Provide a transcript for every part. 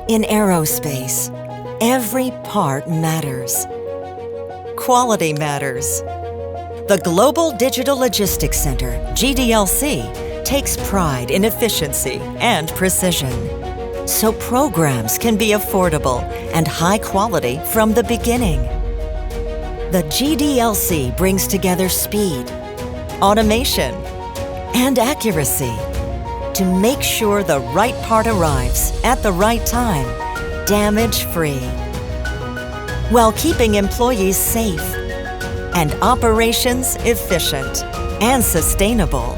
In aerospace, every part matters. Quality matters. The Global Digital Logistics Center, GDLC, takes pride in efficiency and precision, so programs can be affordable and high quality from the beginning. The GDLC brings together speed, automation, and accuracy to make sure the right part arrives at the right time, damage-free, while keeping employees safe and operations efficient and sustainable.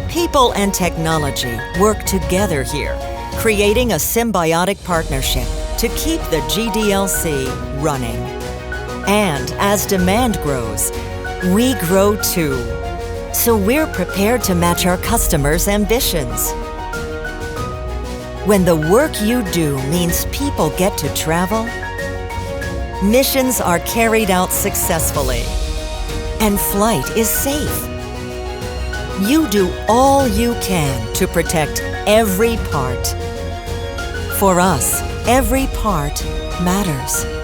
People and technology work together here, creating a symbiotic partnership to keep the GDLC running. And as demand grows, we grow too. So we're prepared to match our customers' ambitions. When the work you do means people get to travel, missions are carried out successfully, and flight is safe, you do all you can to protect every part. For us, every part matters.